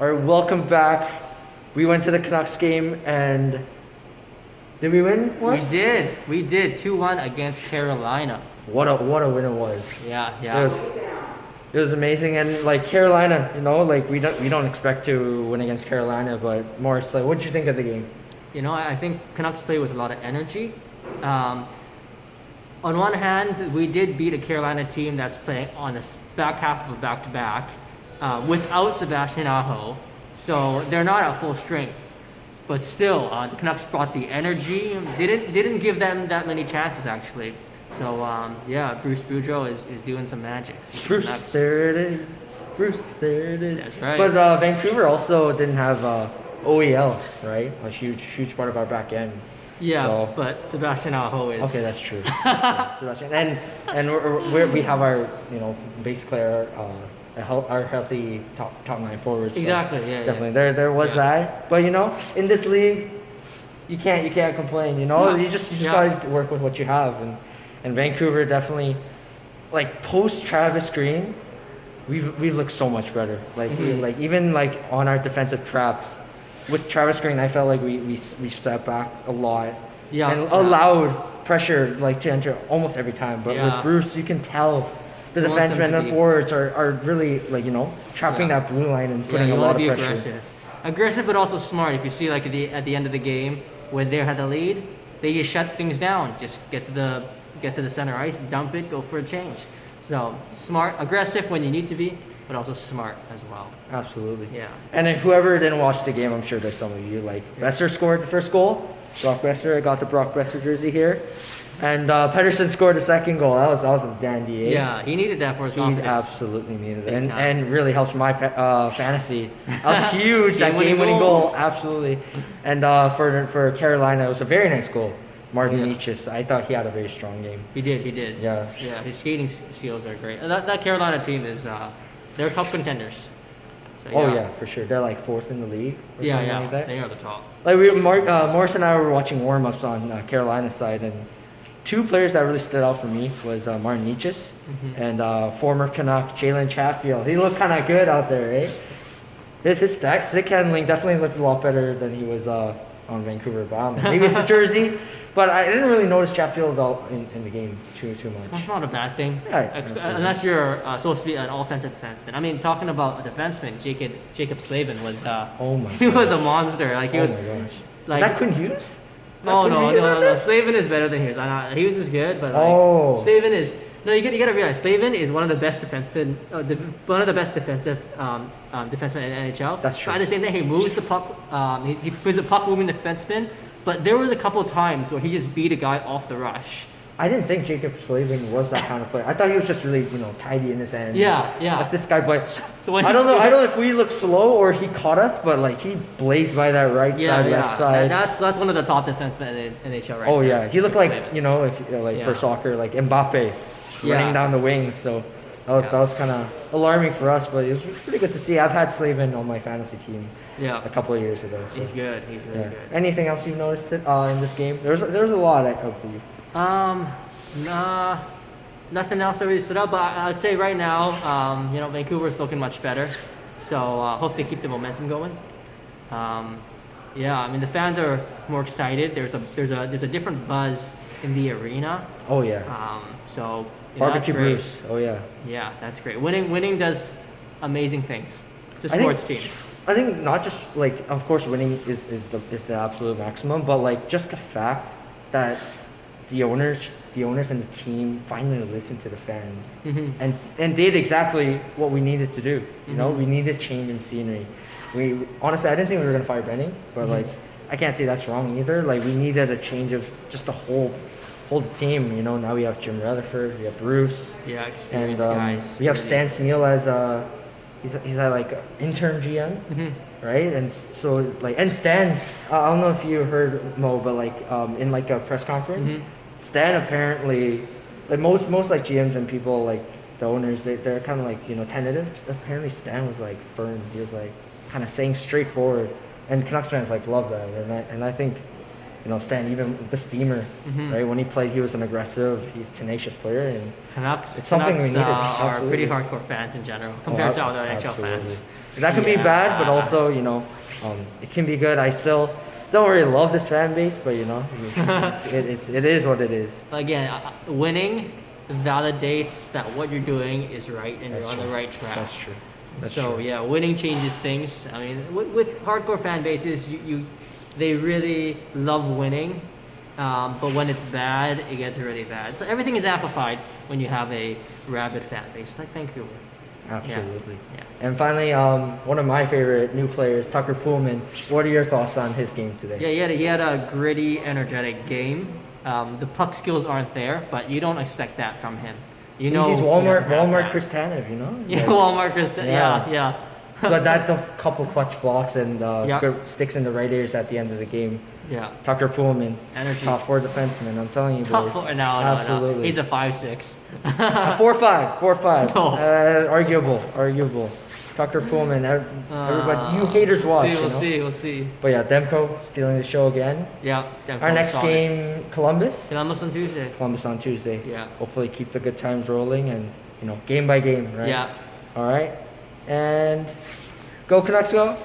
All right, welcome back. We went to the Canucks game and did we win? We did. We did 2-1 against Carolina. What a win it was. Yeah. It was amazing, and like Carolina, like we don't expect to win against Carolina, but Morris, like, what did you think of the game? I think Canucks play with a lot of energy. On one hand, we did beat a Carolina team that's playing on the back half of a back-to-back without Sebastian Aho, so they're not at full strength. But still, the Canucks brought the energy. They didn't give them that many chances actually. So Bruce Boudreau is doing some magic. Bruce, there it is. Bruce, there it is. That's right. But Vancouver also didn't have OEL, right? A huge part of our back end. Yeah, so, but Sebastian Aho is. Okay, that's true. Sebastian, and we have our basically our healthy top 9 forwards. Exactly. So yeah. Definitely, there was that. But in this league, you can't complain. No. You just gotta work with what you have, and Vancouver definitely, like post Travis Green, we've looked so much better. Like even like on our defensive traps. With Travis Green, I felt like we stepped back a lot and allowed pressure like to enter almost every time. But with Bruce, you can tell the defensemen and forwards are really like trapping that blue line and putting a lot of pressure. Aggressive, but also smart. If you see like at the end of the game when they had the lead, they just shut things down. Just get to the center ice, dump it, go for a change. So smart, aggressive when you need to be, but also smart as well. Absolutely. Yeah. And if whoever didn't watch the game, I'm sure there's some of you, like Besser scored the first goal. Brock Besser, I got the Brock Besser jersey here. And Pedersen scored the second goal. That was a dandy. Yeah, he needed that for his confidence. He absolutely needed it. And really helps my fantasy. That was huge, that game-winning goal. Absolutely. And for Carolina, it was a very nice goal. Martin Nietzsche, I thought he had a very strong game. He did. Yeah, his skating skills are great. That Carolina team is... they're cup contenders. So, yeah, for sure. They're like 4th in the league. Or something like that. They are the top. Like Morris and I were watching warm-ups on Carolina's side, and 2 players that really stood out for me was Martin Nietzsche and former Canuck Jalen Chatfield. He looked kind of good out there, eh? His stick handling definitely looked a lot better than he was on Vancouver. But maybe it's the jersey. But I didn't really notice Chatfield in the game too much. That's not a bad thing, unless you're supposed to be an offensive defenseman. I mean, talking about a defenseman, Jacob Slavin was he was a monster. Like he was. My gosh. Like, is that Quinn Hughes? No. Slavin is better than Hughes. Hughes is good, but Slavin is. No, you gotta realize Slavin is one of the best defensemen, one of the best defensive defensemen in NHL. That's true. But at the same time, he moves the puck. He plays a puck moving defenseman. But there was a couple of times where he just beat a guy off the rush. I didn't think Jacob Slavin was that kind of player. I thought he was just really, tidy in his end. Yeah. Assist guy, but so I don't know if we look slow or he caught us, but like he blazed by that right side, left side. That's one of the top defensemen in NHL right now. Oh yeah, he looked like for soccer, like Mbappe running down the wing. So that was kind of alarming for us, but it was pretty good to see. I've had Slavin on my fantasy team. Yeah, a couple of years ago. So. He's good. He's really good. Anything else you've noticed in this game? There's a lot I believe. Nah, nothing else that really stood out. But I'd say right now, Vancouver's looking much better. So hope they keep the momentum going. I mean the fans are more excited. There's a different buzz in the arena. Oh yeah. So Barbecue Bruce. Oh yeah. Yeah, that's great. Winning does amazing things. It's a sports team. I think not just like, of course, winning is the absolute maximum, but like just the fact that the owners and the team finally listened to the fans and did exactly what we needed to do. We needed change in scenery. We honestly, I didn't think we were gonna fire Benning, but like I can't say that's wrong either. Like we needed a change of just the whole team. Now we have Jim Rutherford, we have Bruce, experienced guys. We have Stan Sneal as he's like interim GM, right? And so like, and Stan, I don't know if you heard Mo, but like in like a press conference, Stan apparently, like most like GMs and people like the owners, they're kind of like tentative. Apparently Stan was like firm. He was like kind of saying straightforward, and Canucks fans like love that. And I think Stan, even the steamer, right? When he played, he was an aggressive, he's a tenacious player, and Canucks. It's something we needed. Are pretty hardcore fans in general compared to other NHL fans. That can be bad, but Yeah. also, it can be good. I still don't really love this fan base, but it is what it is. Again, winning validates that what you're doing is right and That's you're on the true. right track. That's true. That's So true. yeah, winning changes things. I mean, with hardcore fan bases, they really love winning, but when it's bad, it gets really bad. So everything is amplified when you have a rabid fan base like Vancouver. Absolutely. Yeah. And finally, one of my favorite new players, Tucker Pullman. What are your thoughts on his game today? Yeah, he had a gritty, energetic game. The puck skills aren't there, but you don't expect that from him. You know, He's he Walmart doesn't have that. Kristanev, Yeah, Like, Walmart Krista. Yeah. but that the couple clutch blocks and Yeah. good sticks in the right ears at the end of the game. Yeah. Tucker Pullman, Energy. top 4 defenseman. I'm telling you, Top boys. four. No. Absolutely. He's a 5'6". 4-5. No. Arguable. Tucker Pullman. Everybody, you haters watch. We'll see. But yeah, Demko stealing the show again. Yeah. Our next game, Columbus. Columbus on Tuesday. Columbus on Tuesday. Yeah. Hopefully keep the good times rolling and game by game, right? Yeah. All right. And go Canucks go.